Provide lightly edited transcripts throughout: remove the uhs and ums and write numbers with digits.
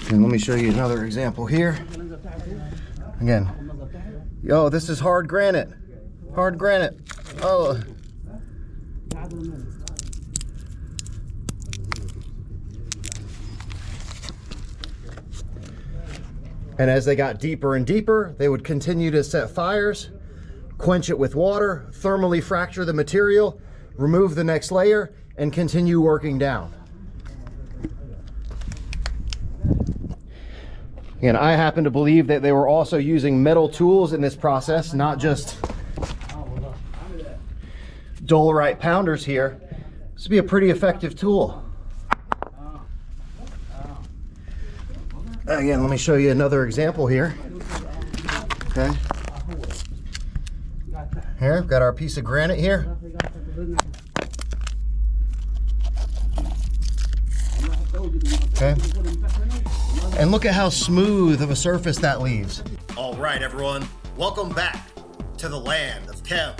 And let me show you another example here. Again, yo, this is hard granite. Hard granite. Oh. And as they got deeper and deeper, they would continue to set fires, quench it with water, thermally fracture the material, remove the next layer, and continue working down. And I happen to believe that they were also using metal tools in this process, not just dolerite pounders here. This would be a pretty effective tool. Again, let me show you another example here. Okay. Here, we've got our piece of granite here. Okay. And look at how smooth of a surface that leaves. All right, everyone. Welcome back to the land of Chem.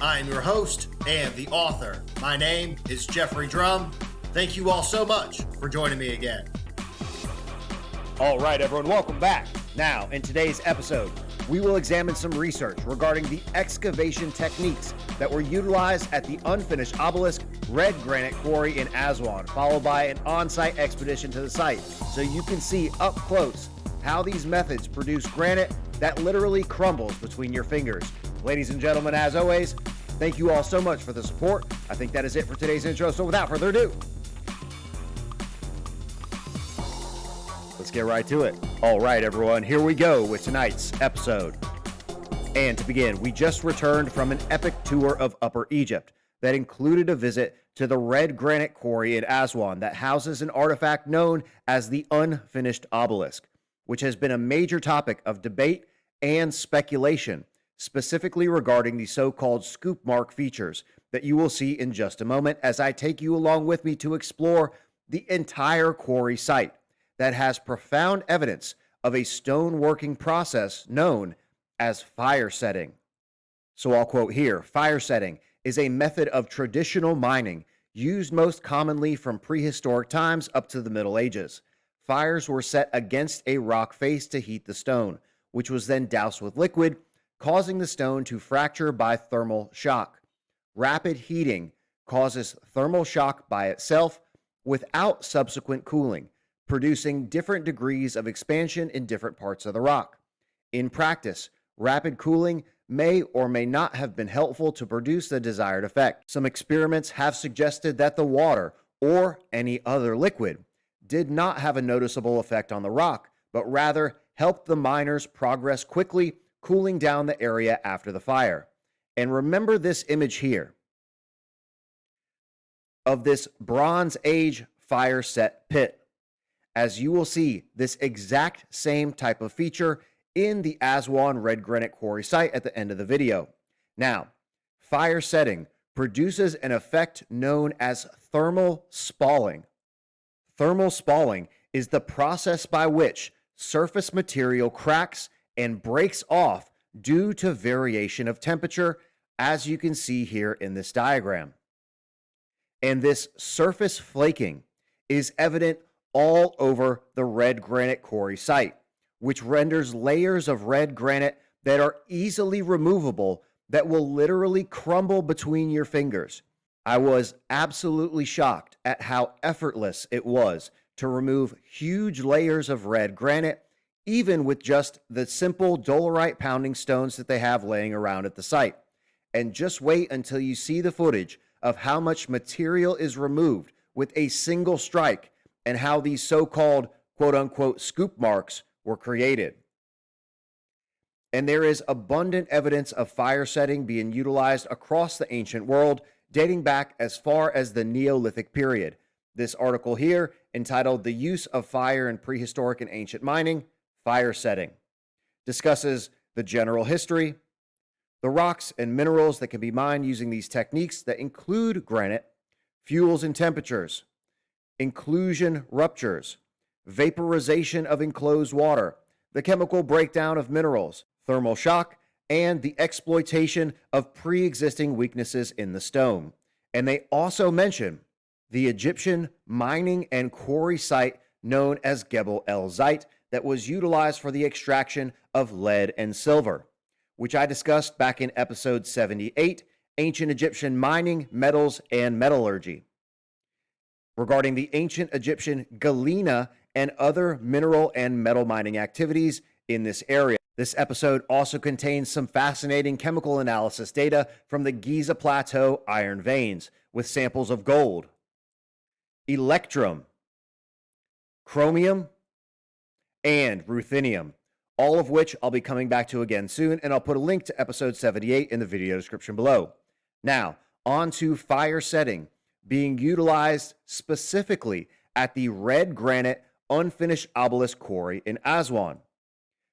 I'm your host and the author. My name is Jeffrey Drum. Thank you all so much for joining me again. All right, everyone, welcome back. Now, in today's episode, we will examine some research regarding the excavation techniques that were utilized at the unfinished obelisk red granite quarry in Aswan, followed by an on-site expedition to the site, so you can see up close how these methods produce granite that literally crumbles between your fingers. Ladies and gentlemen, as always, thank you all so much for the support. I think that is it for today's intro, so without further ado, let's get right to it. All right, everyone, here we go with tonight's episode. And to begin, we just returned from an epic tour of Upper Egypt that included a visit to the red granite quarry in Aswan that houses an artifact known as the unfinished obelisk, which has been a major topic of debate and speculation, specifically regarding the so-called scoop mark features that you will see in just a moment as I take you along with me to explore the entire quarry site that has profound evidence of a stone-working process known as fire setting. So I'll quote here, fire setting is a method of traditional mining used most commonly from prehistoric times up to the Middle Ages. Fires were set against a rock face to heat the stone, which was then doused with liquid, causing the stone to fracture by thermal shock. Rapid heating causes thermal shock by itself without subsequent cooling, producing different degrees of expansion in different parts of the rock. In practice, rapid cooling may or may not have been helpful to produce the desired effect. Some experiments have suggested that the water, or any other liquid, did not have a noticeable effect on the rock, but rather helped the miners progress quickly, cooling down the area after the fire. And remember this image here of this Bronze Age fire set pit, as you will see this exact same type of feature in the Aswan red granite quarry site at the end of the video. Now, fire setting produces an effect known as thermal spalling. Thermal spalling is the process by which surface material cracks and breaks off due to variation of temperature, as you can see here in this diagram. And this surface flaking is evident all over the red granite quarry site, which renders layers of red granite that are easily removable that will literally crumble between your fingers. I was absolutely shocked at how effortless it was to remove huge layers of red granite, even with just the simple dolerite pounding stones that they have laying around at the site. And just wait until you see the footage of how much material is removed with a single strike and how these so-called quote-unquote scoop marks were created. And there is abundant evidence of fire setting being utilized across the ancient world, dating back as far as the Neolithic period. This article here, entitled The Use of Fire in Prehistoric and Ancient Mining, Fire Setting, discusses the general history, the rocks and minerals that can be mined using these techniques that include granite, fuels and temperatures, inclusion ruptures, vaporization of enclosed water, the chemical breakdown of minerals, thermal shock, and the exploitation of pre-existing weaknesses in the stone. And they also mention the Egyptian mining and quarry site known as Gebel el Zait that was utilized for the extraction of lead and silver, which I discussed back in episode 78, Ancient Egyptian Mining, Metals, and Metallurgy, regarding the ancient Egyptian galena and other mineral and metal mining activities in this area. This episode also contains some fascinating chemical analysis data from the Giza Plateau iron veins with samples of gold, electrum, chromium, and ruthenium, all of which I'll be coming back to again soon, and I'll put a link to episode 78 in the video description below. Now, on to fire setting, being utilized specifically at the red granite unfinished obelisk quarry in Aswan.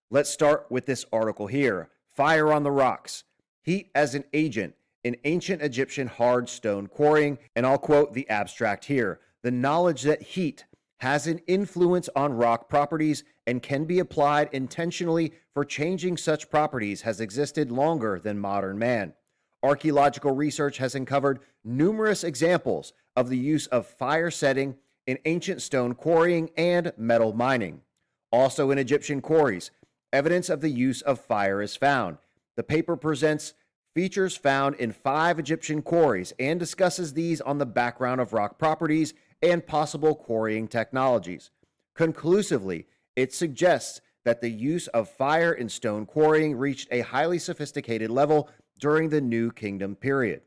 Let's start with this article here, Fire on the Rocks, Heat as an Agent in Ancient Egyptian Hard Stone Quarrying, and I'll quote the abstract here. The knowledge that heat has an influence on rock properties and can be applied intentionally for changing such properties has existed longer than modern man. Archaeological research has uncovered numerous examples of the use of fire setting in ancient stone quarrying and metal mining. Also in Egyptian quarries, evidence of the use of fire is found. The paper presents features found in 5 Egyptian quarries and discusses these on the background of rock properties and possible quarrying technologies. Conclusively, it suggests that the use of fire in stone quarrying reached a highly sophisticated level during the New Kingdom period.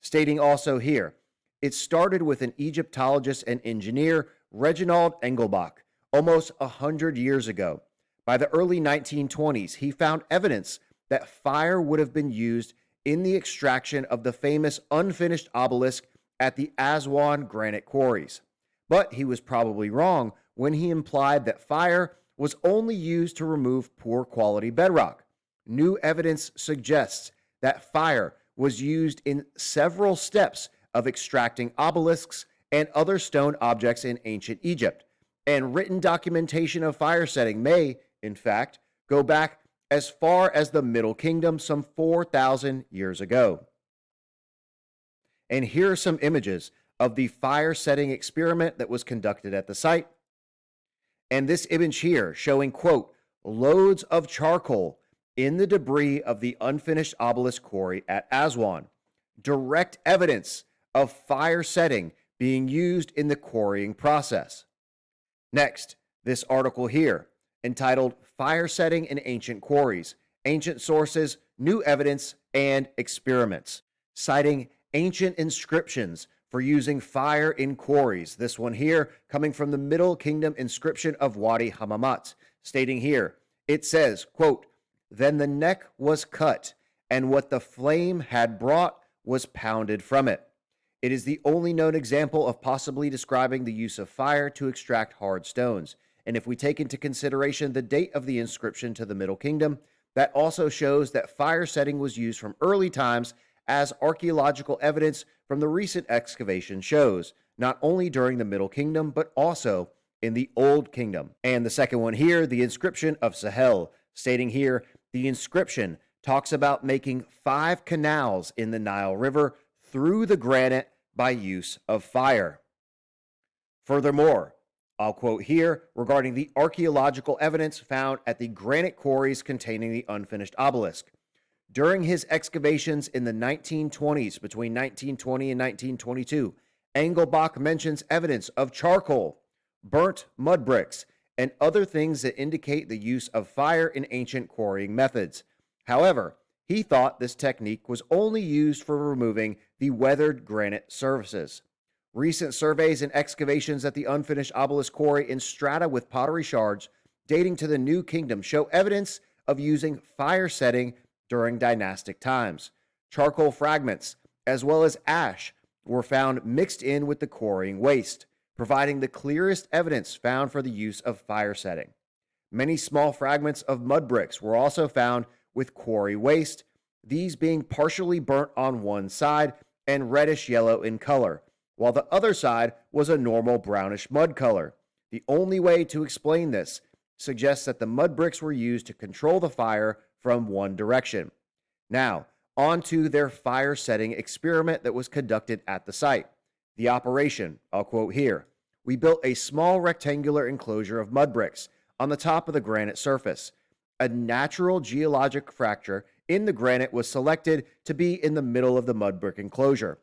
Stating also here, it started with an Egyptologist and engineer, Reginald Engelbach, almost 100 years ago. By the early 1920s, he found evidence that fire would have been used in the extraction of the famous unfinished obelisk at the Aswan granite quarries. But he was probably wrong when he implied that fire was only used to remove poor quality bedrock. New evidence suggests that fire was used in several steps of extracting obelisks and other stone objects in ancient Egypt, and written documentation of fire setting may, in fact, go back as far as the Middle Kingdom some 4,000 years ago. And here are some images of the fire setting experiment that was conducted at the site. And this image here showing, quote, loads of charcoal in the debris of the unfinished obelisk quarry at Aswan. Direct evidence of fire setting being used in the quarrying process. Next, this article here, entitled Fire Setting in Ancient Quarries, Ancient Sources, New Evidence, and Experiments, citing ancient inscriptions for using fire in quarries. This one here coming from the Middle Kingdom inscription of Wadi Hamamat, stating here, it says, quote, then the neck was cut, and what the flame had brought was pounded from it. It is the only known example of possibly describing the use of fire to extract hard stones. And if we take into consideration the date of the inscription to the Middle Kingdom, that also shows that fire setting was used from early times, as archaeological evidence from the recent excavation shows, not only during the Middle Kingdom, but also in the Old Kingdom. And the second one here, the inscription of Sahel, stating here, the inscription talks about making 5 canals in the Nile River through the granite by use of fire. Furthermore, I'll quote here regarding the archaeological evidence found at the granite quarries containing the unfinished obelisk. During his excavations in the 1920s, between 1920 and 1922, Engelbach mentions evidence of charcoal, burnt mud bricks, and other things that indicate the use of fire in ancient quarrying methods. However, he thought this technique was only used for removing the weathered granite surfaces. Recent surveys and excavations at the unfinished obelisk quarry in strata with pottery shards dating to the New Kingdom show evidence of using fire setting during dynastic times. Charcoal fragments, as well as ash, were found mixed in with the quarrying waste, providing the clearest evidence found for the use of fire setting. Many small fragments of mud bricks were also found with quarry waste, these being partially burnt on one side and reddish yellow in color, while the other side was a normal brownish mud color. The only way to explain this suggests that the mud bricks were used to control the fire from one direction. Now, on to their fire setting experiment that was conducted at the site. The operation, I'll quote here, we built a small rectangular enclosure of mud bricks on the top of the granite surface. A natural geologic fracture in the granite was selected to be in the middle of the mud brick enclosure.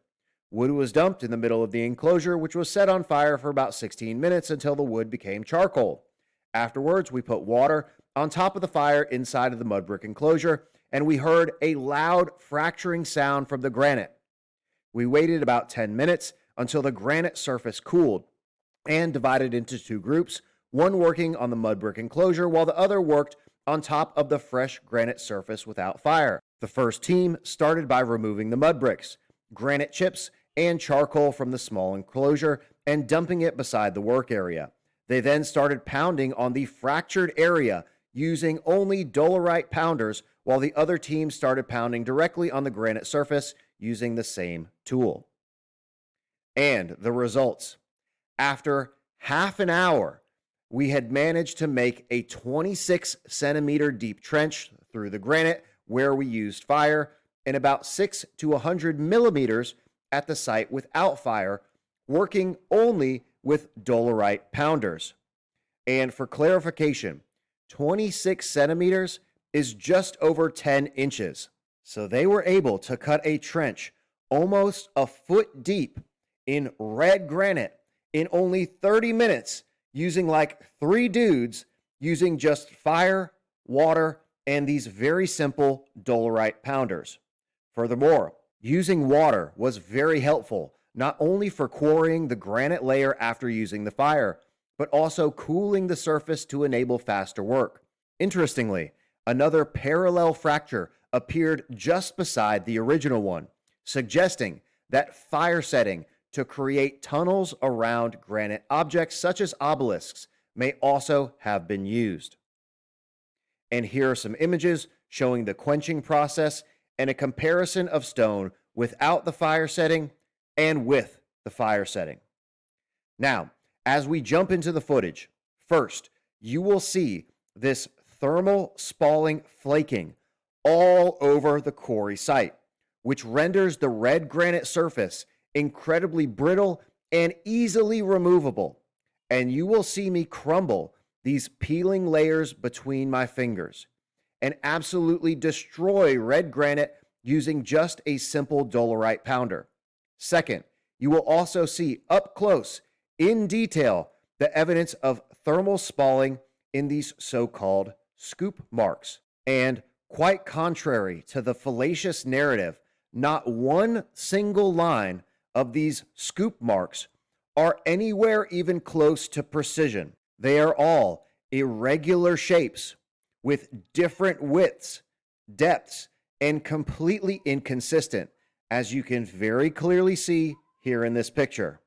Wood was dumped in the middle of the enclosure, which was set on fire for about 16 minutes until the wood became charcoal. Afterwards, we put water on top of the fire inside of the mud brick enclosure, and we heard a loud fracturing sound from the granite. We waited about 10 minutes until the granite surface cooled and divided into two groups, one working on the mud brick enclosure while the other worked on top of the fresh granite surface without fire. The first team started by removing the mud bricks, granite chips, and charcoal from the small enclosure and dumping it beside the work area. They then started pounding on the fractured area using only dolerite pounders, while the other team started pounding directly on the granite surface using the same tool. And the results. After half an hour, we had managed to make a 26 centimeter deep trench through the granite where we used fire, and about 6 to 100 millimeters at the site without fire, working only with dolerite pounders. And for clarification, 26 centimeters is just over 10 inches. So they were able to cut a trench almost a foot deep in red granite in only 30 minutes using like 3 dudes using just fire, water, and these very simple dolerite pounders. Furthermore, using water was very helpful, not only for quarrying the granite layer after using the fire, but also cooling the surface to enable faster work. Interestingly, another parallel fracture appeared just beside the original one, suggesting that fire setting to create tunnels around granite objects such as obelisks may also have been used. And here are some images showing the quenching process and a comparison of stone without the fire setting and with the fire setting. Now, as we jump into the footage, first, you will see this thermal spalling flaking all over the quarry site, which renders the red granite surface incredibly brittle and easily removable. And you will see me crumble these peeling layers between my fingers and absolutely destroy red granite using just a simple dolerite pounder. Second, you will also see up close, in detail, the evidence of thermal spalling in these so-called scoop marks. And quite contrary to the fallacious narrative, not one single line of these scoop marks are anywhere even close to precision. They are all irregular shapes with different widths, depths, and completely inconsistent, as you can very clearly see here in this picture,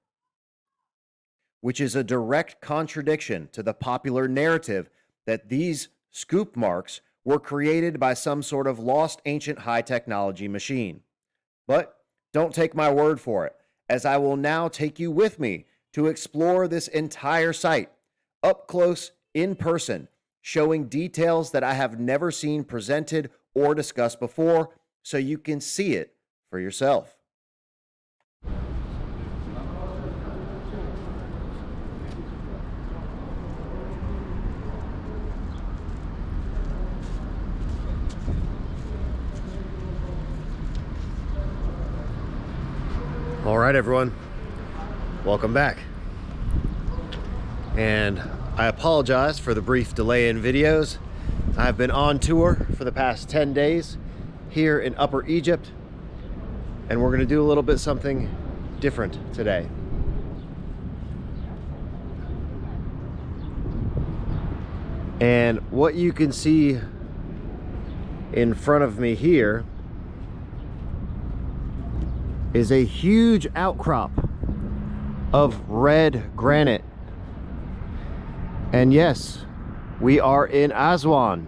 which is a direct contradiction to the popular narrative that these scoop marks were created by some sort of lost ancient high technology machine. But don't take my word for it, as I will now take you with me to explore this entire site, up close, in person, showing details that I have never seen presented or discussed before, so you can see it for yourself. All right, everyone, welcome back. And I apologize for the brief delay in videos. I've been on tour for the past 10 days here in Upper Egypt, and we're gonna do a little bit something different today. And what you can see in front of me here is a huge outcrop of red granite. And yes, we are in Aswan,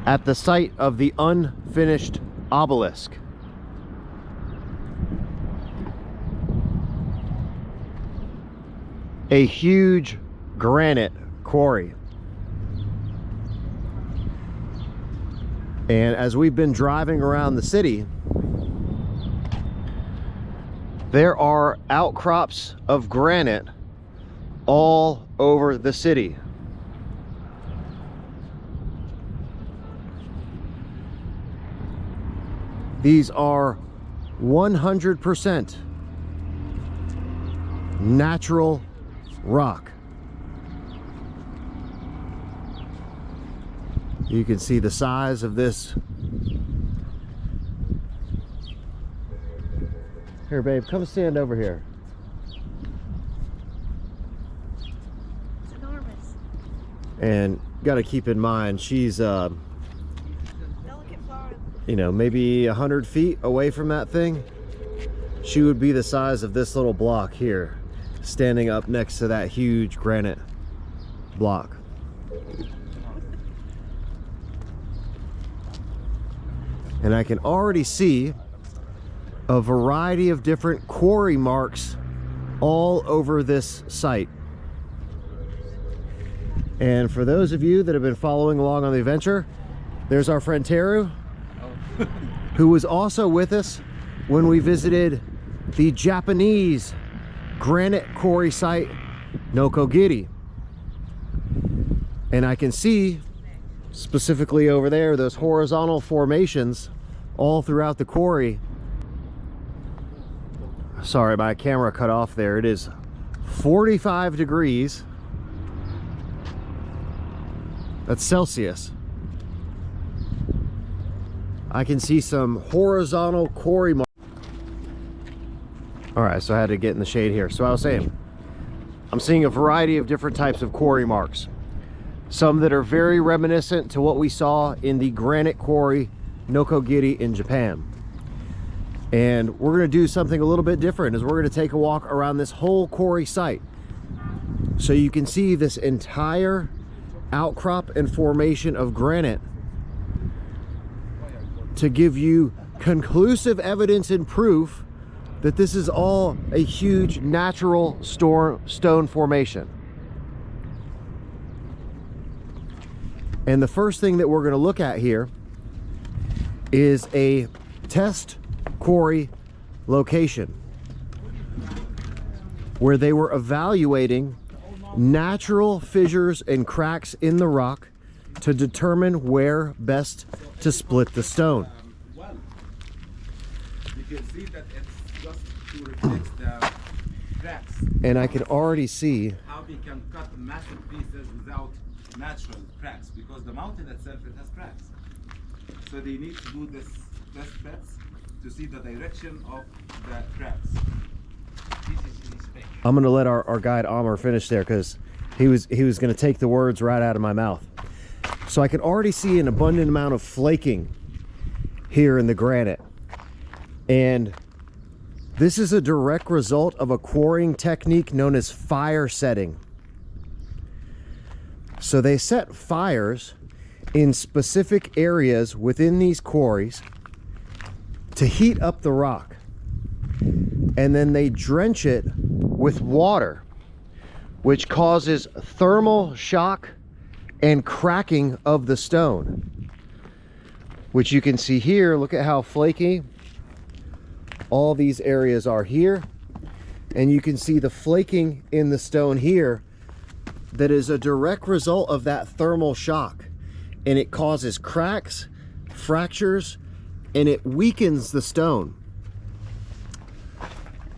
at the site of the unfinished obelisk. A huge granite quarry. And as we've been driving around the city, there are outcrops of granite all over the city. These are 100% natural rock. You can see the size of this. Here, babe, come stand over here. It's enormous. And got to keep in mind, she's, Delicate flower. you know, maybe 100 feet away from that thing. She would be the size of this little block here, standing up next to that huge granite block. And I can already see a variety of different quarry marks all over this site. And for those of you that have been following along on the adventure, there's our friend Teru, who was also with us when we visited the Japanese granite quarry site, Nokogiri. And I can see specifically over there those horizontal formations all throughout the quarry. Sorry, my camera cut off there. It is 45 degrees. That's Celsius. I can see some horizontal quarry marks. All right, so I had to get in the shade here. So I was saying, I'm seeing a variety of different types of quarry marks. Some that are very reminiscent to what we saw in the granite quarry Nokogiri in Japan. And we're going to do something a little bit different, is we're going to take a walk around this whole quarry site so you can see this entire outcrop and formation of granite to give you conclusive evidence and proof that this is all a huge natural stone formation. And the first thing that we're going to look at here is a test quarry location where they were evaluating natural fissures and cracks in the rock to determine where best to split the stone. You can see that it's just to reflect the cracks. And I can already see How we can cut massive pieces without natural cracks, because the mountain itself, it has cracks. So they need to do this test beds to see the direction of the cracks. I'm going to let our guide Amr finish there, because he was going to take the words right out of my mouth. So I can already see an abundant amount of flaking here in the granite. And this is a direct result of a quarrying technique known as fire setting. So they set fires in specific areas within these quarries to heat up the rock. And then they drench it with water, which causes thermal shock and cracking of the stone, which you can see here. Look at how flaky all these areas are here, and you can see the flaking in the stone here that is a direct result of that thermal shock, and it causes cracks, fractures, and it weakens the stone.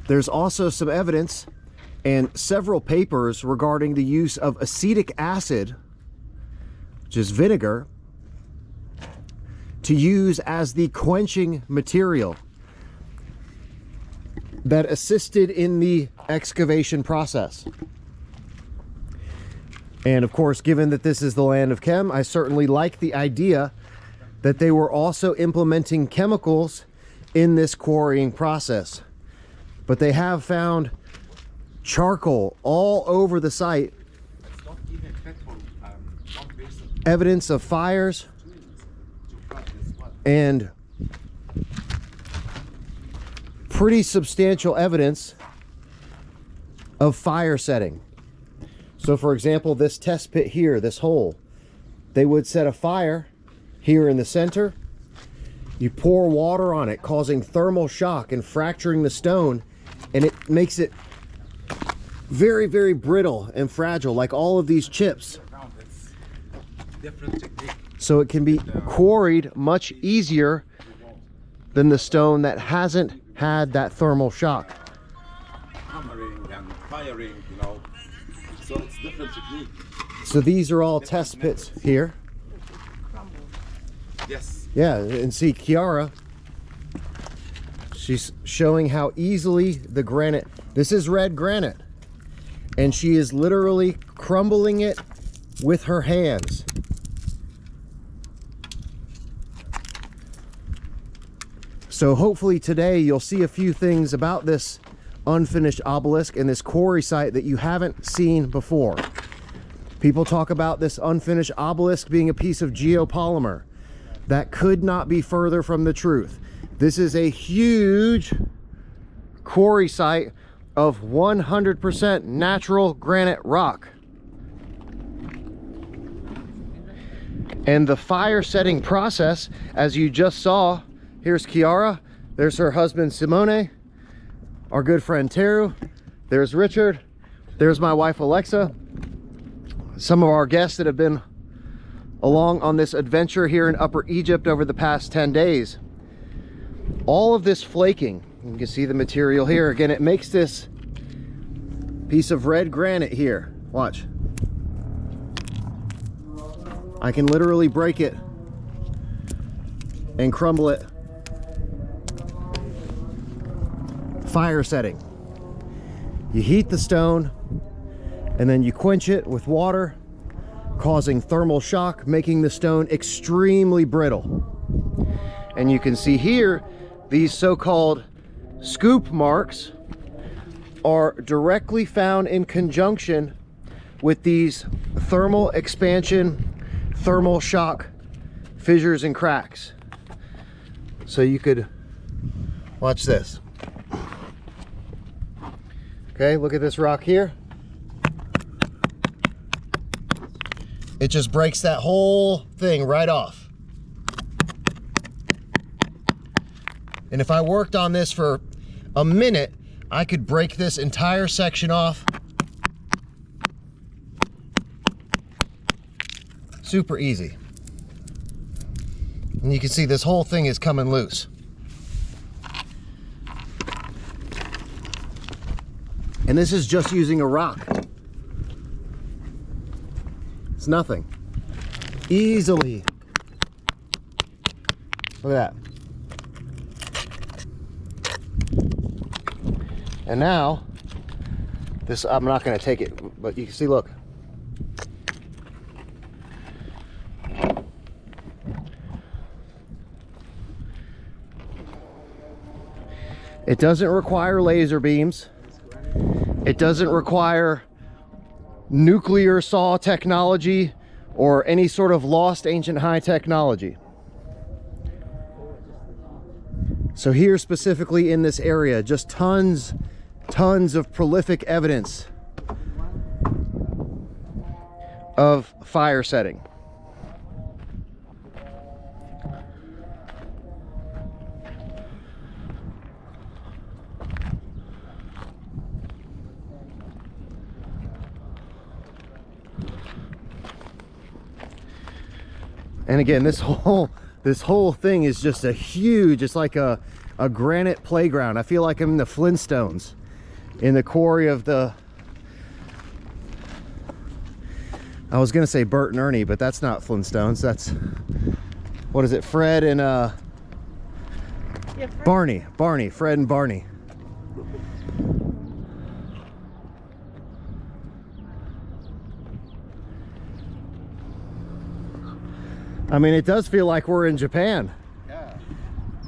There's also some evidence and several papers regarding the use of acetic acid, which is vinegar, to use as the quenching material that assisted in the excavation process. And of course, given that this is the land of chem, I certainly like the idea that they were also implementing chemicals in this quarrying process. But they have found charcoal all over the site, It's not even fit for one person evidence of fires, to cut this one. and pretty substantial evidence of fire setting. So for example, this test pit here, this hole, they would set a fire here in the center. You pour water on it, causing thermal shock and fracturing the stone, And it makes it very, very brittle and fragile, like all of these chips. It's different technique. So it can be quarried much easier than the stone that hasn't had that thermal shock. Hammering and firing, you know. So it's different technique. So these are all test pits here. Yes. Yeah, and see Chiara, she's showing how easily the granite, this is red granite, and she is literally crumbling it with her hands. So hopefully today you'll see a few things about this unfinished obelisk and this quarry site that you haven't seen before. People talk about this unfinished obelisk being a piece of geopolymer. That could not be further from the truth. This is a huge quarry site of 100% natural granite rock. And the fire setting process, as you just saw, here's Chiara, there's her husband Simone, our good friend Teru, there's Richard, there's my wife Alexa, some of our guests that have been along on this adventure here in Upper Egypt over the past 10 days. All of this flaking, you can see the material here. Again, it makes this piece of red granite here. Watch. I can literally break it and crumble it. Fire setting. You heat the stone and then you quench it with water, causing thermal shock, making the stone extremely brittle. And you can see here, these so-called scoop marks are directly found in conjunction with these thermal expansion, thermal shock fissures and cracks. So you could watch this. Okay, look at this rock here. It just breaks that whole thing right off. And if I worked on this for a minute, I could break this entire section off. Super easy. And you can see this whole thing is coming loose. And this is just using a rock. It's nothing. Easily. Look at that. And now, this, I'm not going to take it, but you can see, look. It doesn't require laser beams. It doesn't require nuclear saw technology or any sort of lost ancient high technology. So here specifically in this area, just tons of prolific evidence of fire setting. And again, this whole thing is just a huge, it's like a granite playground. I feel like I'm in the Flintstones in the quarry of the, I was gonna say Bert and Ernie, but that's not Flintstones. That's, what is it, Fred and Yeah, Barney, Fred and Barney. I mean, it does feel like we're in Japan. Yeah.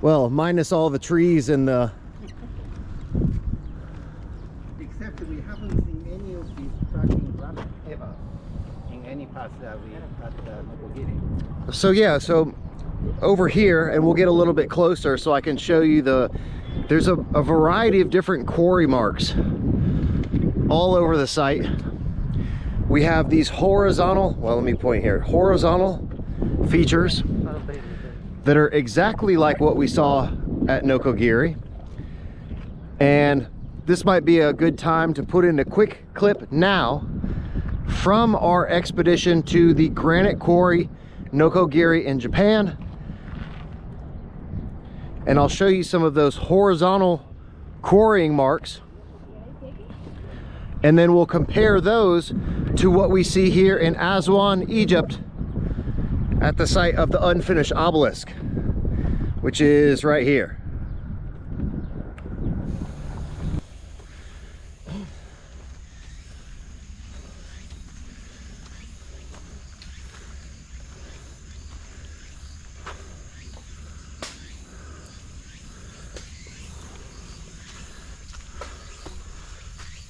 Well, minus all the trees and the... Except we haven't seen any of these tracking granite ever in any parts that we at Newgrange. So yeah, so over here, and we'll get a little bit closer so I can show you there's a variety of different quarry marks all over the site. We have these horizontal, well, let me point here, horizontal features that are exactly like what we saw at Nokogiri, and this might be a good time to put in a quick clip now from our expedition to the granite quarry Nokogiri in Japan. And I'll show you some of those horizontal quarrying marks. And then we'll compare those to what we see here in Aswan, Egypt, at the site of the unfinished obelisk, which is right here.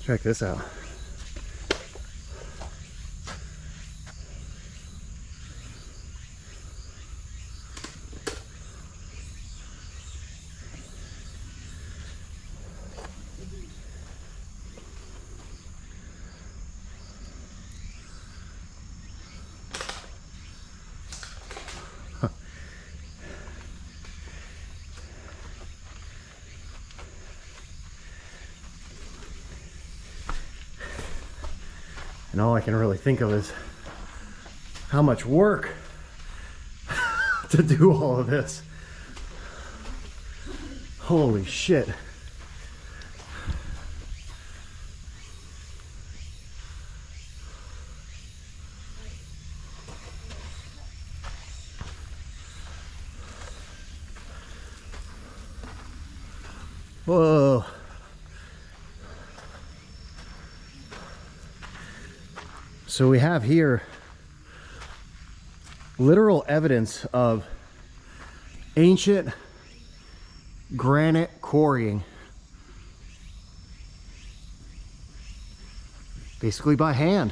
Check this out. And all I can really think of is how much work to do all of this. Holy shit. Whoa. So we have here literal evidence of ancient granite quarrying, basically by hand.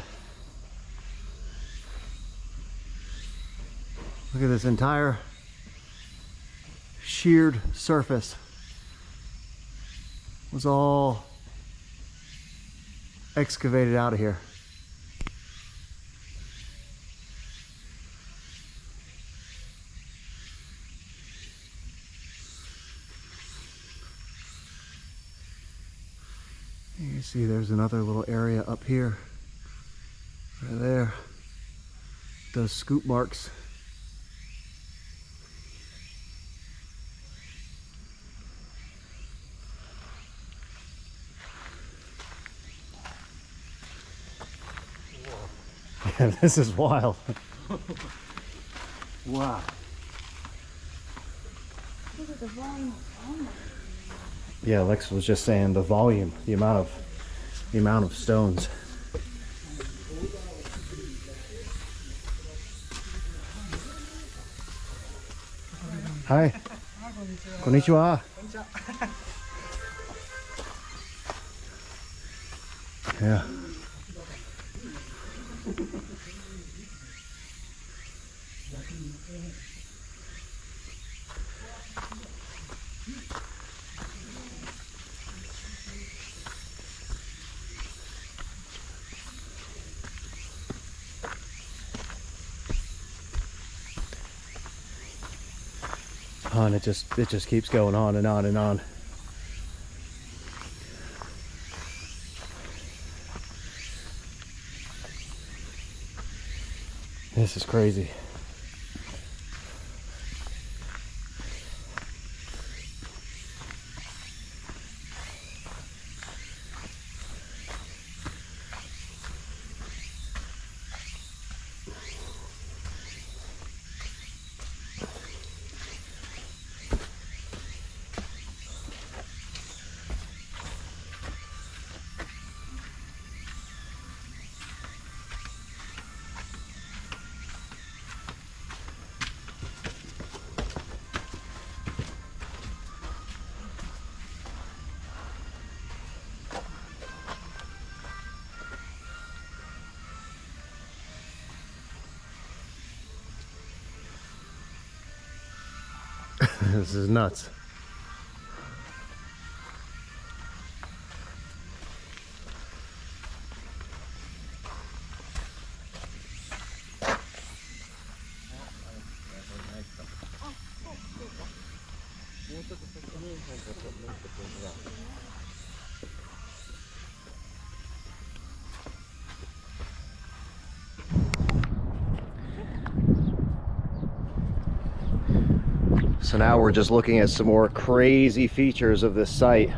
Look at this entire sheared surface. It was all excavated out of here. You see there's another little area up here, right there, those scoop marks. Yeah, this is wild. Wow. Look at the volume. Oh my. Yeah, Lex was just saying the volume, the amount of stones. Hi. Konnichiwa. Yeah. Oh, and it just keeps going on and on and on. This is crazy. This is nuts. So now we're just looking at some more crazy features of this site.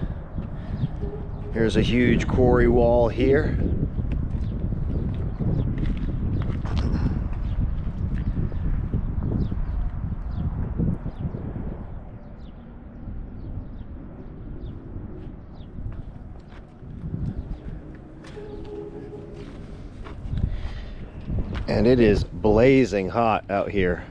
Here's a huge quarry wall here. And it is blazing hot out here.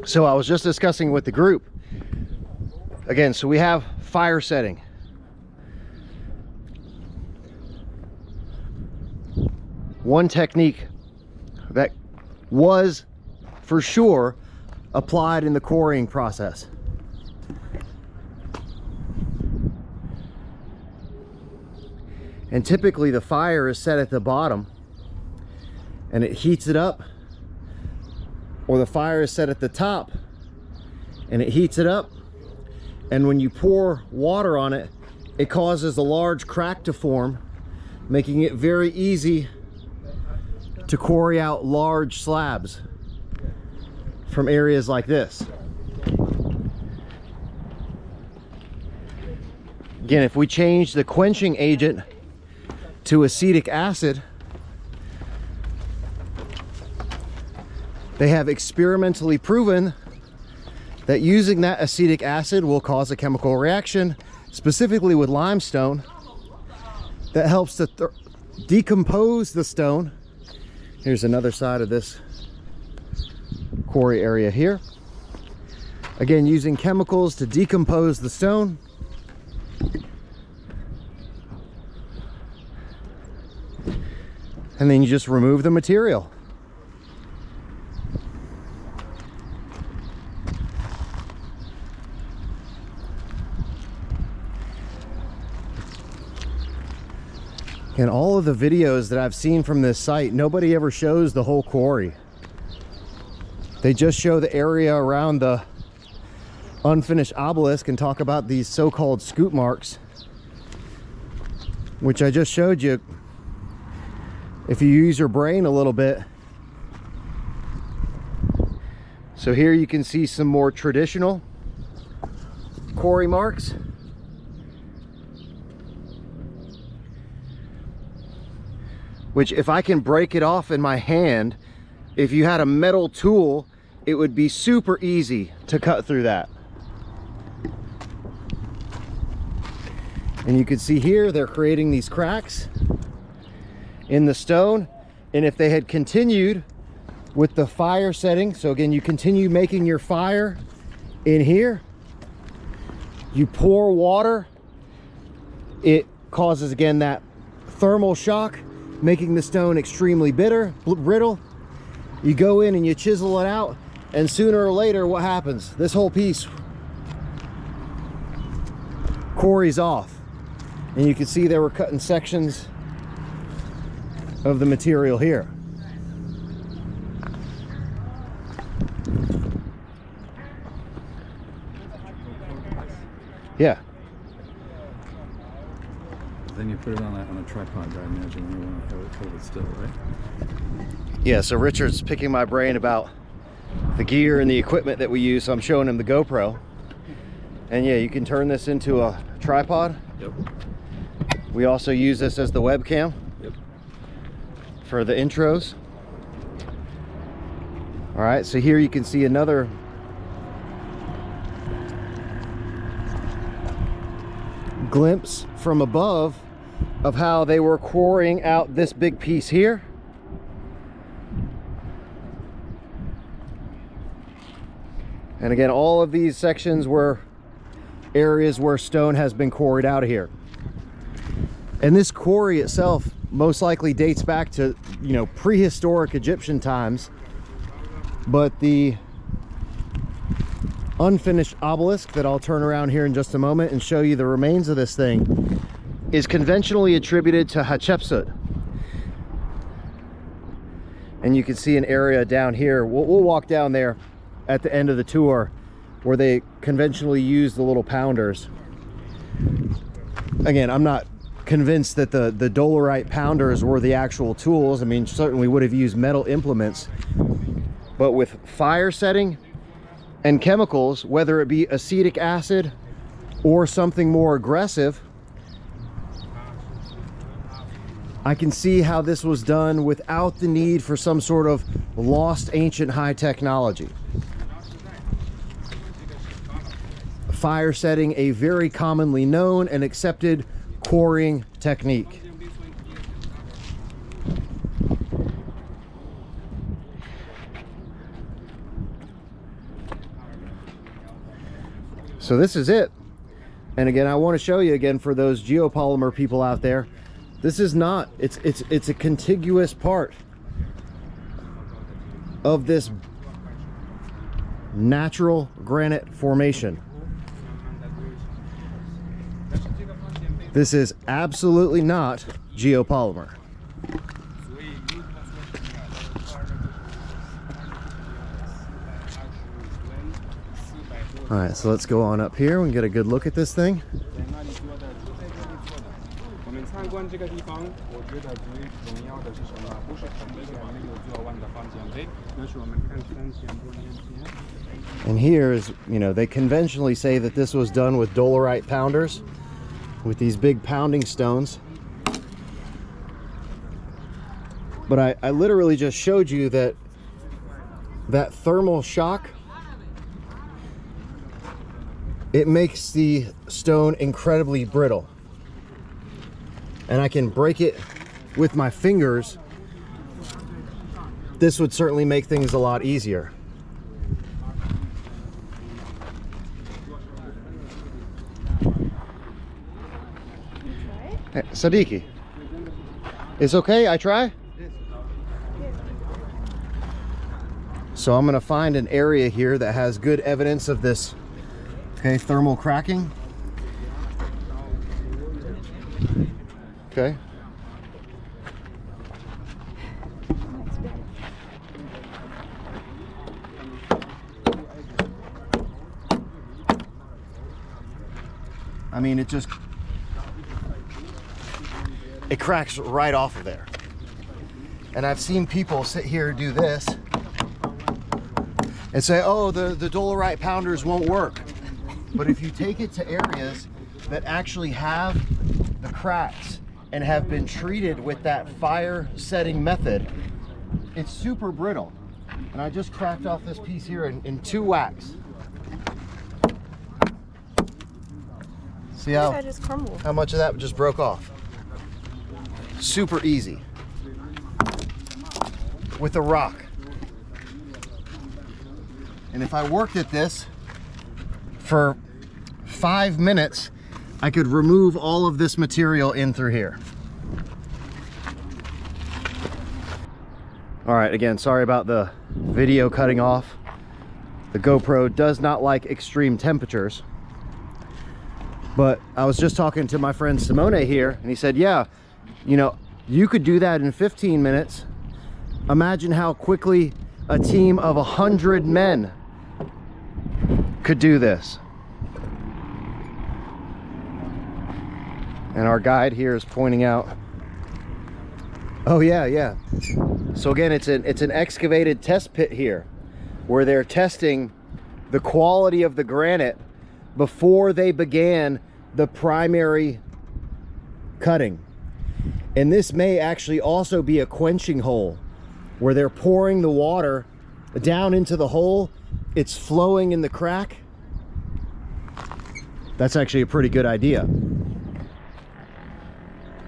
So I was just discussing with the group again, so we have fire setting. One technique that was for sure applied in the quarrying process. And typically the fire is set at the bottom and it heats it up, or the fire is set at the top and it heats it up, and when you pour water on it, it causes a large crack to form, making it very easy to quarry out large slabs from areas like this. Again, if we change the quenching agent to acetic acid, they have experimentally proven that using that acetic acid will cause a chemical reaction, specifically with limestone, that helps to decompose the stone. Here's another side of this quarry area here. Again, using chemicals to decompose the stone. And then you just remove the material. And all of the videos that I've seen from this site, nobody ever shows the whole quarry. They just show the area around the unfinished obelisk and talk about these so-called scoop marks, which I just showed you. If you use your brain a little bit. So here you can see some more traditional quarry marks. Which, if I can break it off in my hand, if you had a metal tool, it would be super easy to cut through that. And you can see here, they're creating these cracks in the stone. And if they had continued with the fire setting, so again, you continue making your fire in here, you pour water, it causes, again, that thermal shock, making the stone extremely brittle. You go in and you chisel it out, and sooner or later, what happens? This whole piece quarries off. And you can see they were cutting sections of the material here. Yeah. Then you put it on a tripod, I imagine. You want to hold it still, right? Yeah, so Richard's picking my brain about the gear and the equipment that we use, so I'm showing him the GoPro. And yeah, you can turn this into a tripod. Yep. We also use this as the webcam. Yep. For the intros. All right, so here you can see another glimpse from above of how they were quarrying out this big piece here. And again, all of these sections were areas where stone has been quarried out of here. And this quarry itself most likely dates back to, you know, prehistoric Egyptian times. But the unfinished obelisk that I'll turn around here in just a moment and show you the remains of this thing is conventionally attributed to Hatshepsut. And you can see an area down here. We'll walk down there at the end of the tour where they conventionally use the little pounders. Again, I'm not convinced that the dolerite pounders were the actual tools. I mean, certainly would have used metal implements, but with fire setting and chemicals, whether it be acetic acid or something more aggressive, I can see how this was done without the need for some sort of lost ancient high technology. Fire setting, a very commonly known and accepted quarrying technique. So this is it. And again, I want to show you again for those geopolymer people out there, this is not, it's a contiguous part of this natural granite formation. This is absolutely not geopolymer. All right, so let's go on up here and get a good look at this thing. And here is, you know, they conventionally say that this was done with dolerite pounders, with these big pounding stones. But I literally just showed you that thermal shock, it makes the stone incredibly brittle. And I can break it with my fingers. This would certainly make things a lot easier. Hey, Sadiki, it's okay, I try? So I'm gonna find an area here that has good evidence of this, okay, thermal cracking. Okay. I mean, it cracks right off of there. And I've seen people sit here do this and say, oh, the dolerite pounders won't work. But if you take it to areas that actually have the cracks and have been treated with that fire setting method, it's super brittle. And I just cracked off this piece here in 2 whacks. See how much of that just broke off? Super easy. With a rock. And if I worked at this for 5 minutes, I could remove all of this material in through here. All right, again, sorry about the video cutting off. The GoPro does not like extreme temperatures. But I was just talking to my friend Simone here, and he said, yeah, you know, you could do that in 15 minutes. Imagine how quickly a team of 100 men could do this. And our guide here is pointing out, oh yeah. So again, it's an excavated test pit here where they're testing the quality of the granite before they began the primary cutting. And this may actually also be a quenching hole where they're pouring the water down into the hole. It's flowing in the crack. That's actually a pretty good idea.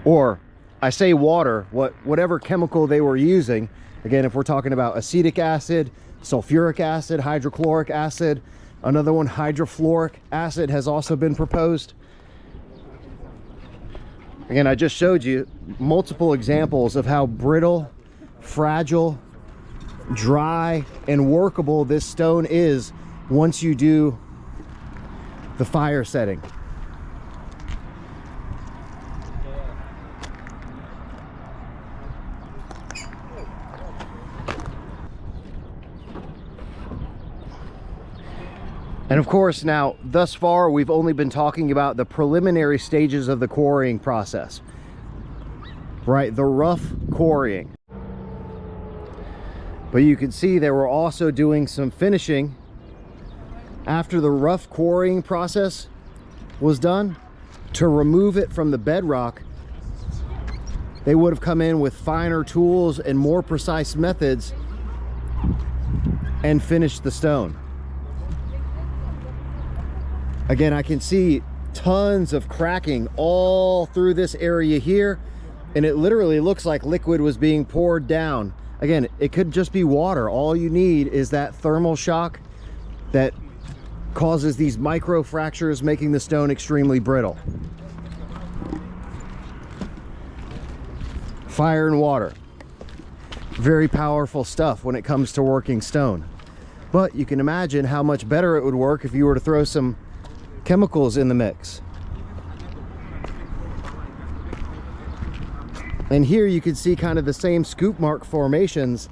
Or I say water, whatever chemical they were using. Again, if we're talking about acetic acid, sulfuric acid, hydrochloric acid, another one, hydrofluoric acid, has also been proposed. Again, I just showed you multiple examples of how brittle, fragile, dry, and workable this stone is once you do the fire setting. And of course, now, thus far, we've only been talking about the preliminary stages of the quarrying process. Right, the rough quarrying. But you can see they were also doing some finishing after the rough quarrying process was done. To remove it from the bedrock, they would have come in with finer tools and more precise methods and finished the stone. Again, I can see tons of cracking all through this area here, and it literally looks like liquid was being poured down. Again, it could just be water. All you need is that thermal shock that causes these micro fractures, making the stone extremely brittle. Fire and water. Very powerful stuff when it comes to working stone. But you can imagine how much better it would work if you were to throw some chemicals in the mix. And here you can see kind of the same scoop mark formations.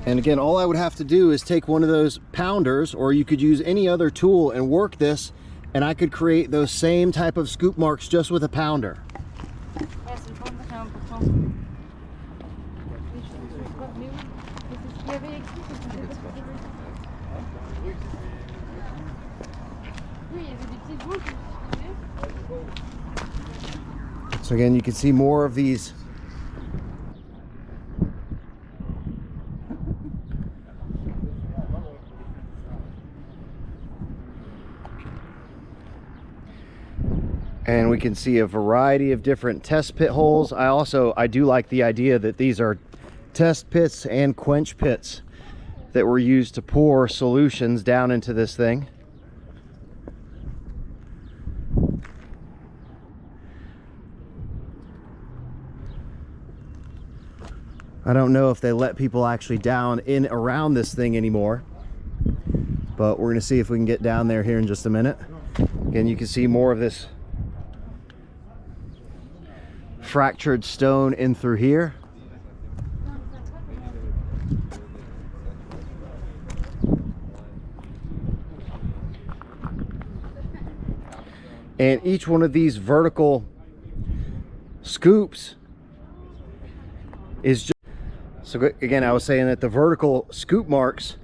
And again, all I would have to do is take one of those pounders, or you could use any other tool and work this, and I could create those same type of scoop marks just with a pounder. So again, you can see more of these and we can see a variety of different test pit holes. I do like the idea that these are test pits and quench pits that were used to pour solutions down into this thing. I don't know if they let people actually down in around this thing anymore, but we're going to see if we can get down there here in just a minute. Again, you can see more of this fractured stone in through here. And each one of these vertical scoops is just, so again, I was saying that the vertical scoop marks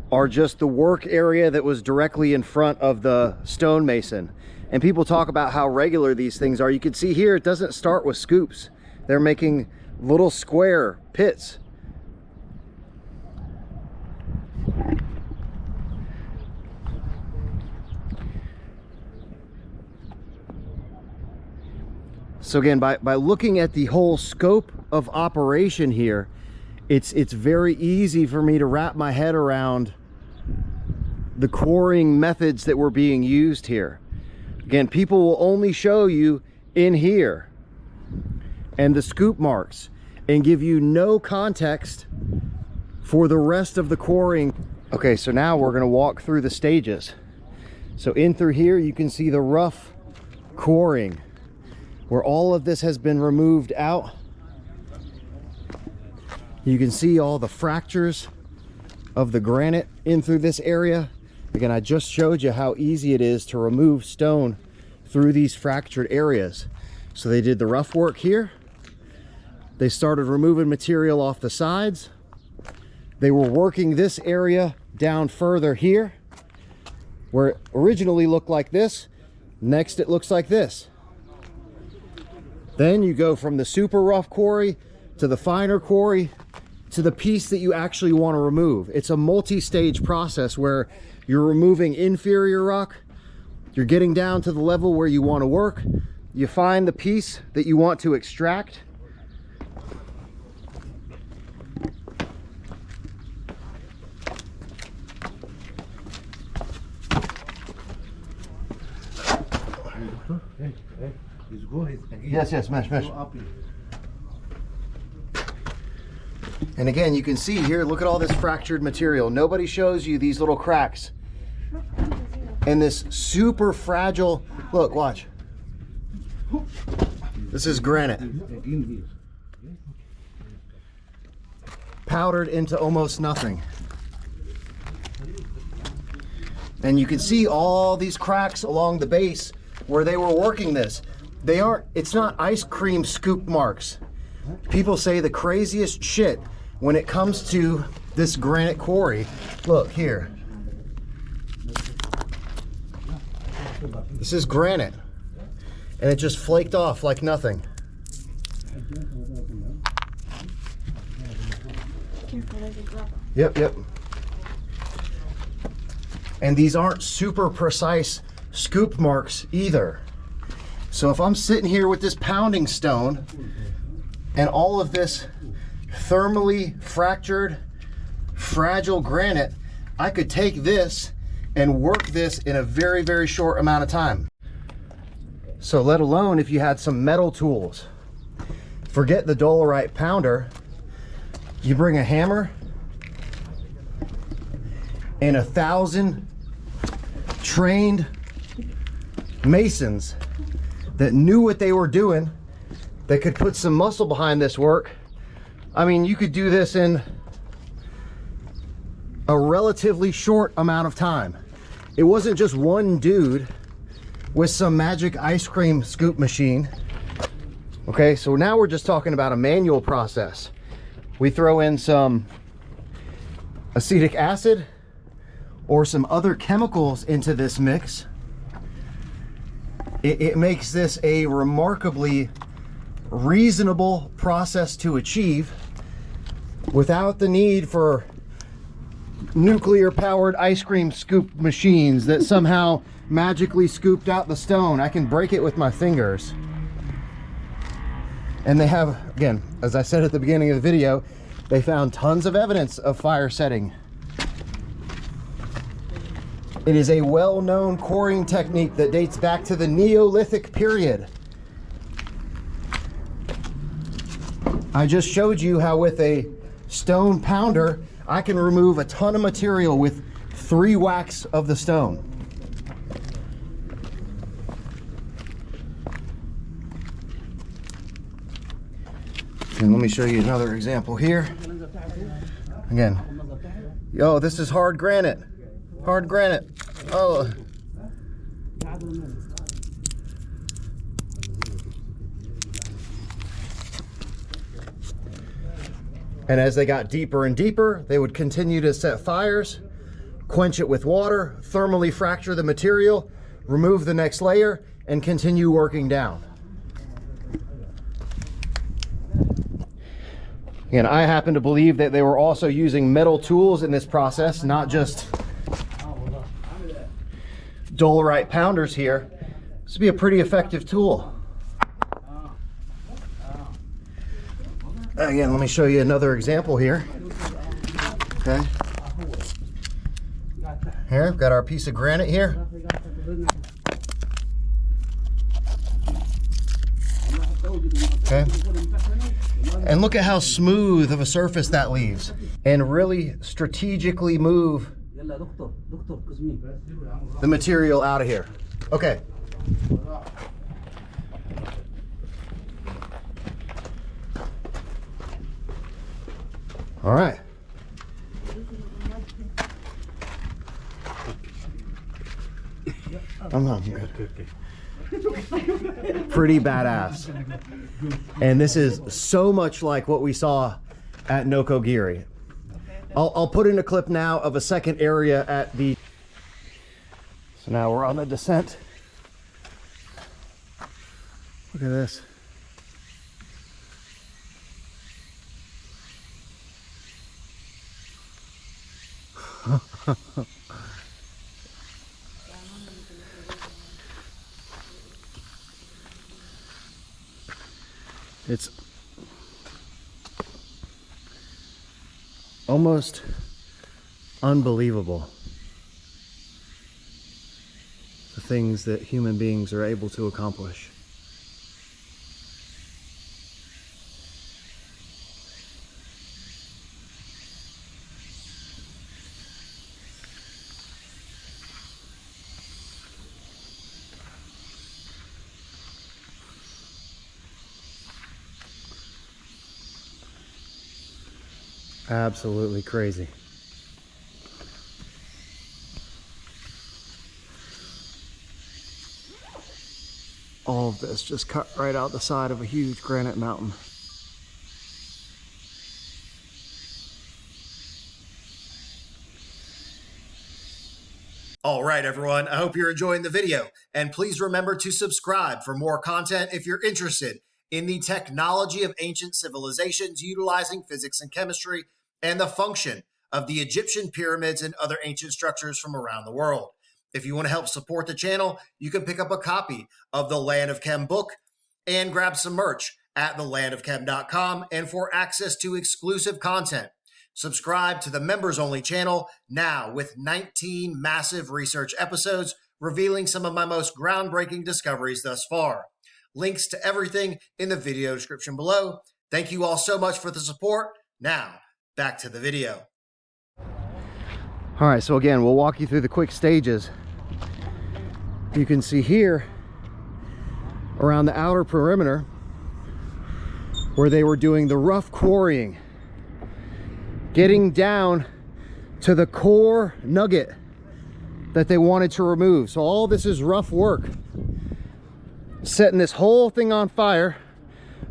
are just the work area that was directly in front of the stonemason. And people talk about how regular these things are. You can see here, it doesn't start with scoops. They're making little square pits. So again, by looking at the whole scope of operation here, it's very easy for me to wrap my head around the quarrying methods that were being used here. Again, people will only show you in here and the scoop marks and give you no context for the rest of the quarrying. Okay, so now we're going to walk through the stages. So in through here, you can see the rough quarrying, where all of this has been removed out. You can see all the fractures of the granite in through this area. Again, I just showed you how easy it is to remove stone through these fractured areas. So they did the rough work here. They started removing material off the sides. They were working this area down further here, where it originally looked like this. Next, it looks like this. Then you go from the super rough quarry to the finer quarry to the piece that you actually want to remove. It's a multi-stage process where you're removing inferior rock, you're getting down to the level where you want to work, you find the piece that you want to extract, yes, mesh. And again, you can see here, look at all this fractured material. Nobody shows you these little cracks and this super fragile, look, watch. This is granite. powdered into almost nothing. And you can see all these cracks along the base where they were working this. They aren't, it's not ice cream scoop marks. People say the craziest shit when it comes to this granite quarry. Look here. This is granite. And it just flaked off like nothing. Yep. And these aren't super precise scoop marks either. So if I'm sitting here with this pounding stone and all of this thermally fractured, fragile granite, I could take this and work this in a very, very short amount of time. So let alone if you had some metal tools. Forget the dolerite pounder. You bring a hammer and 1,000 trained masons that knew what they were doing, that could put some muscle behind this work. I mean, you could do this in a relatively short amount of time. It wasn't just one dude with some magic ice cream scoop machine. Okay, so now we're just talking about a manual process. We throw in some acetic acid or some other chemicals into this mix. It makes this a remarkably reasonable process to achieve without the need for nuclear powered ice cream scoop machines that somehow magically scooped out the stone. I can break it with my fingers. And they have, again, as I said at the beginning of the video, they found tons of evidence of fire setting. It is a well-known quarrying technique that dates back to the Neolithic period. I just showed you how with a stone pounder, I can remove a ton of material with 3 whacks of the stone. And let me show you another example here. Again, yo, this is hard granite. Hard granite. Oh. And as they got deeper and deeper, they would continue to set fires, quench it with water, thermally fracture the material, remove the next layer, and continue working down. And I happen to believe that they were also using metal tools in this process, not just dolerite pounders here. This would be a pretty effective tool. Again, let me show you another example here. Okay. Here, we've got our piece of granite here. Okay. And look at how smooth of a surface that leaves. And really strategically move the material out of here. Okay. All right. I'm good. Pretty badass. And this is so much like what we saw at Nokogiri. I'll put in a clip now of a second area at the... So now we're on the descent. Look at this. It's almost unbelievable, the things that human beings are able to accomplish. Absolutely crazy. All of this just cut right out the side of a huge granite mountain. All right, everyone, I hope you're enjoying the video, and please remember to subscribe for more content if you're interested in the technology of ancient civilizations utilizing physics and chemistry and the function of the Egyptian pyramids and other ancient structures from around the world. If you want to help support the channel, you can pick up a copy of the Land of Chem book and grab some merch at thelandofchem.com and for access to exclusive content. Subscribe to the members-only channel now with 19 massive research episodes revealing some of my most groundbreaking discoveries thus far. Links to everything in the video description below. Thank you all so much for the support. Now, back to the video. All right, so again, we'll walk you through the quick stages. You can see here around the outer perimeter where they were doing the rough quarrying, getting down to the core nugget that they wanted to remove. So all this is rough work. Setting this whole thing on fire,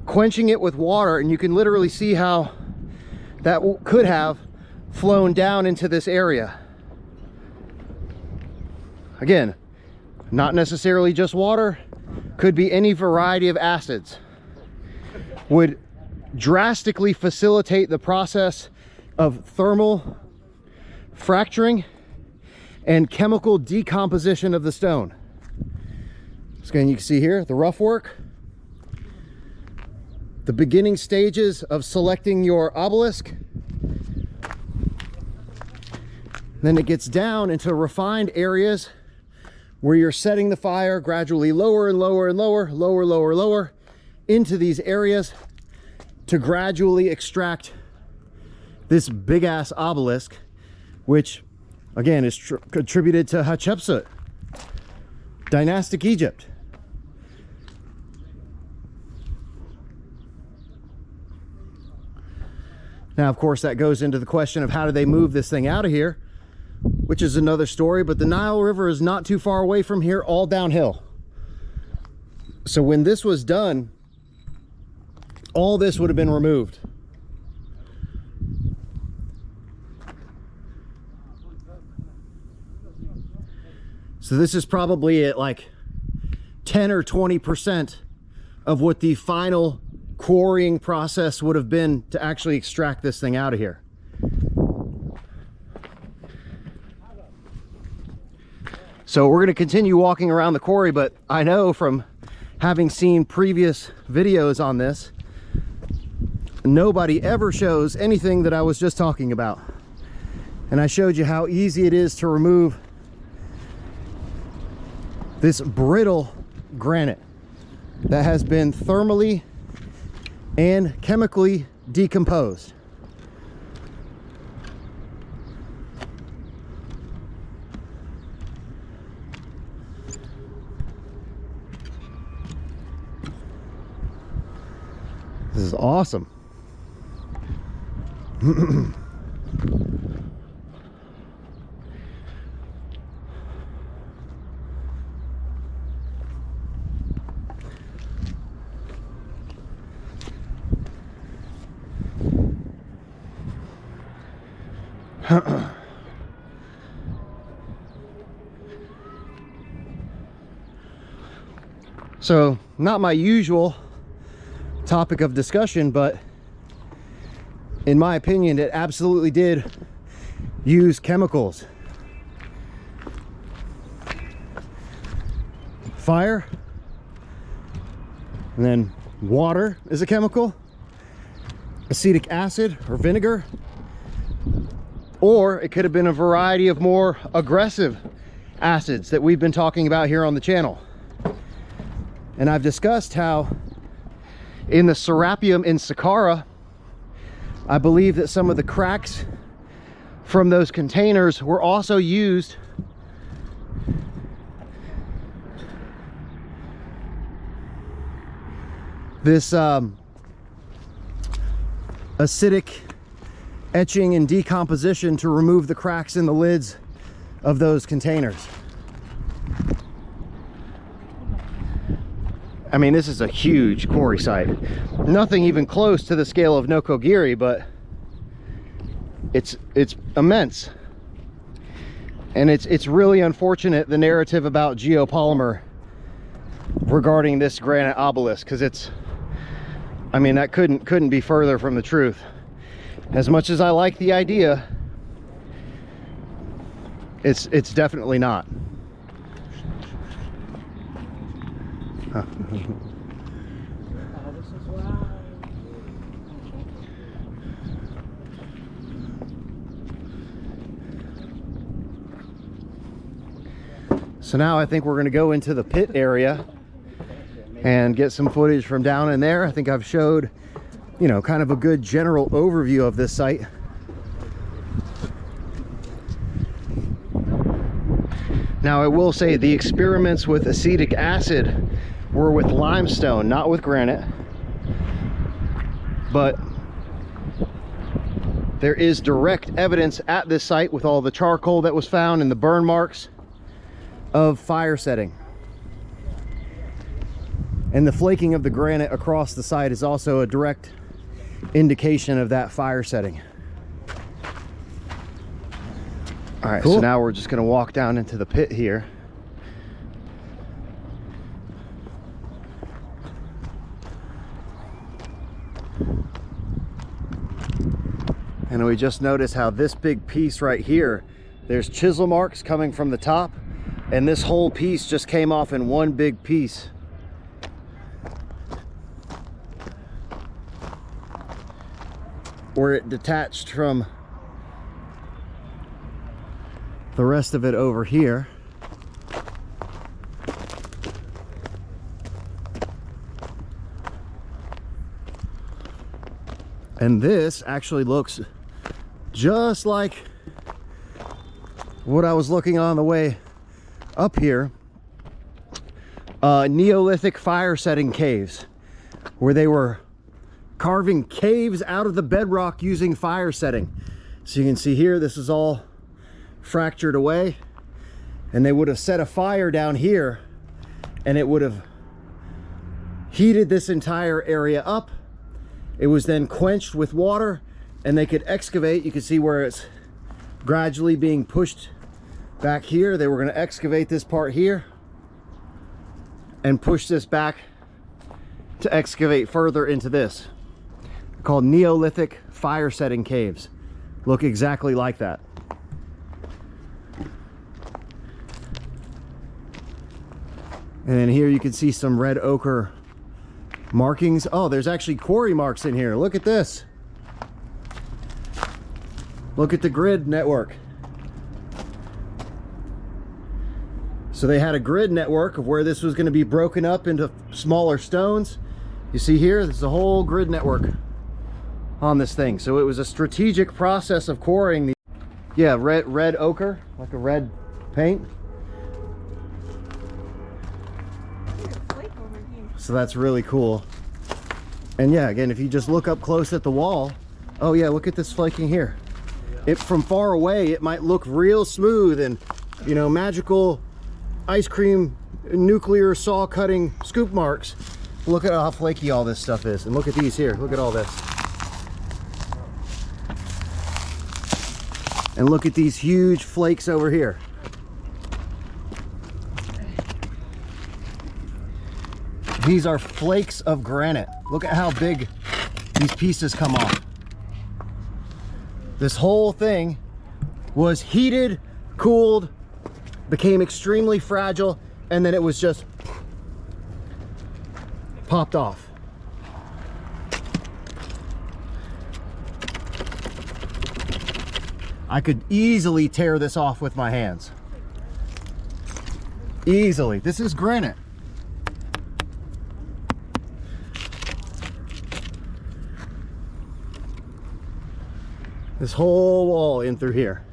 quenching it with water, and you can literally see how that could have flown down into this area. Again, not necessarily just water, could be any variety of acids. Would drastically facilitate the process of thermal fracturing and chemical decomposition of the stone. So again, you can see here the rough work, the beginning stages of selecting your obelisk. Then it gets down into refined areas where you're setting the fire gradually lower and lower and lower into these areas to gradually extract this big ass obelisk, which again is attributed to Hatshepsut, dynastic Egypt. Now, of course, that goes into the question of how do they move this thing out of here, which is another story, but the Nile River is not too far away from here, all downhill. So when this was done, all this would have been removed. So this is probably at like 10 or 20% of what the final quarrying process would have been to actually extract this thing out of here. So we're going to continue walking around the quarry, but I know from having seen previous videos on this, nobody ever shows anything that I was just talking about. And I showed you how easy it is to remove this brittle granite that has been thermally and chemically decomposed. This is awesome. So, not my usual topic of discussion, but in my opinion, it absolutely did use chemicals. Fire, and then water is a chemical, acetic acid or vinegar, or it could have been a variety of more aggressive acids that we've been talking about here on the channel. And I've discussed how in the Serapeum in Saqqara, I believe that some of the cracks from those containers were also used this acidic etching and decomposition to remove the cracks in the lids of those containers. I mean, this is a huge quarry site. Nothing even close to the scale of Nokogiri, but it's immense. And it's really unfortunate, the narrative about geopolymer regarding this granite obelisk, because it's, I mean, that couldn't be further from the truth. As much as I like the idea, it's definitely not. Huh. So now I think we're going to go into the pit area and get some footage from down in there. I think I've showed, you know, kind of a good general overview of this site. Now I will say the experiments with acetic acid were with limestone, not with granite. But there is direct evidence at this site with all the charcoal that was found and the burn marks of fire setting. And the flaking of the granite across the site is also a direct indication of that fire setting. All right, cool. So now we're just going to walk down into the pit here. And we just noticed how this big piece right here, there's chisel marks coming from the top, and this whole piece just came off in one big piece. Where it detached from the rest of it over here. And this actually looks just like what I was looking on the way up here. Neolithic fire setting caves, where they were carving caves out of the bedrock using fire setting. So you can see here, this is all fractured away, and they would have set a fire down here and it would have heated this entire area up. It was then quenched with water and they could excavate. You can see where it's gradually being pushed back here. They were going to excavate this part here and push this back to excavate further into this. Called Neolithic fire setting caves. Look exactly like that. And then here you can see some red ochre markings. Oh, there's actually quarry marks in here. Look at this. Look at the grid network. So they had a grid network of where this was going to be broken up into smaller stones. You see here, there's a whole grid network on this thing. So it was a strategic process of quarrying the, yeah, red ochre, like a red paint. So that's really cool. And yeah, again, if you just look up close at the wall, oh yeah, look at this flaking here. It, from far away, it might look real smooth and, you know, magical ice cream nuclear saw cutting scoop marks. Look at how flaky all this stuff is. And look at these here. Look at all this. And look at these huge flakes over here. These are flakes of granite. Look at how big these pieces come off. This whole thing was heated, cooled, became extremely fragile, and then it was just popped off. I could easily tear this off with my hands. Easily. This is granite. This whole wall in through here.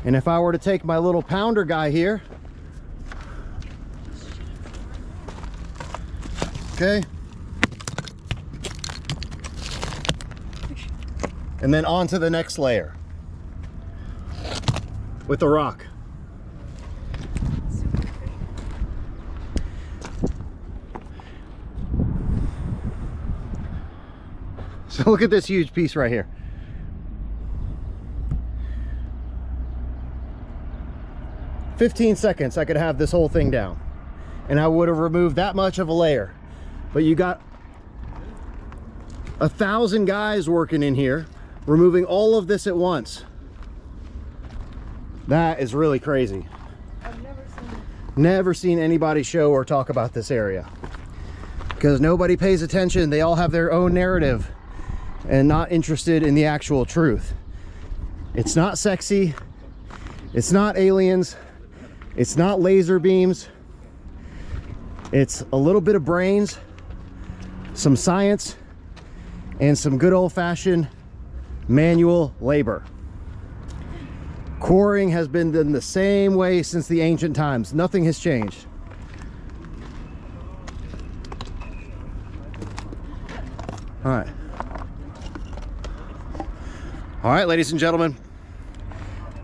And if I were to take my little pounder guy here, okay, and then on to the next layer with the rock. So look at this huge piece right here. In 15 seconds I could have this whole thing down, and I would have removed that much of a layer. But you got 1,000 guys working in here, removing all of this at once. That is really crazy. I've Never seen anybody show or talk about this area, because nobody pays attention. They all have their own narrative and not interested in the actual truth. It's not sexy. It's not aliens. It's not laser beams. It's a little bit of brains, some science, and some good old-fashioned manual labor. Quarrying has been done the same way since the ancient times. Nothing has changed. All right, ladies and gentlemen.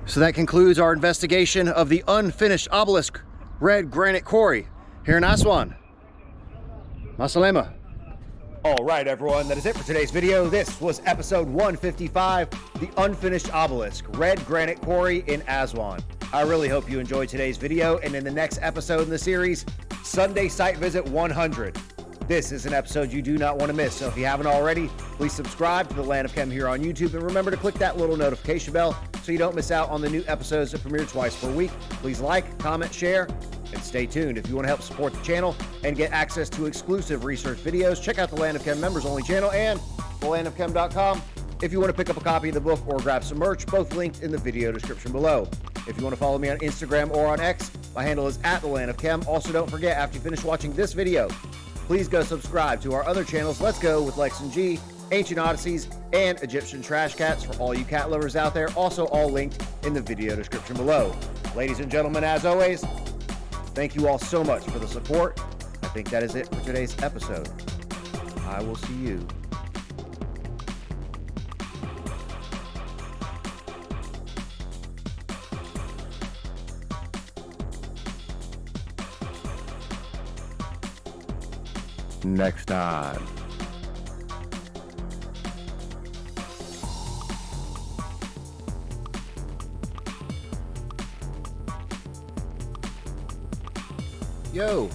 So that concludes our investigation of the unfinished obelisk red granite quarry here in Aswan. Masalema. All right, everyone, that is it for today's video. This was episode 155, the unfinished obelisk, red granite quarry in Aswan. I really hope you enjoyed today's video, and in the next episode in the series, Sunday Site Visit 100. This is an episode you do not want to miss, so if you haven't already, please subscribe to the Land of Chem here on YouTube, and remember to click that little notification bell so you don't miss out on the new episodes that premiere twice per week. Please like, comment, share, and stay tuned. If you want to help support the channel and get access to exclusive research videos, check out the Land of Chem members only channel and thelandofchem.com. If you want to pick up a copy of the book or grab some merch, both linked in the video description below. If you want to follow me on Instagram or on X, my handle is @thelandofchem. Also, don't forget, after you finish watching this video, please go subscribe to our other channels, Let's Go with Lex and G, Ancient Odysseys, and Egyptian Trash Cats for all you cat lovers out there. Also all linked in the video description below. Ladies and gentlemen, as always, thank you all so much for the support. I think that is it for today's episode. I will see you next time. Yo,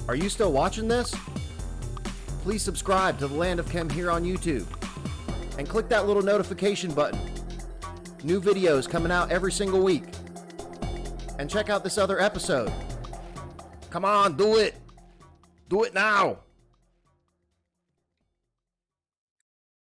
are you still watching this? Please subscribe to the Land of Chem here on YouTube and click that little notification button. New videos coming out every single week. And check out this other episode. Come on, do it. Do it now.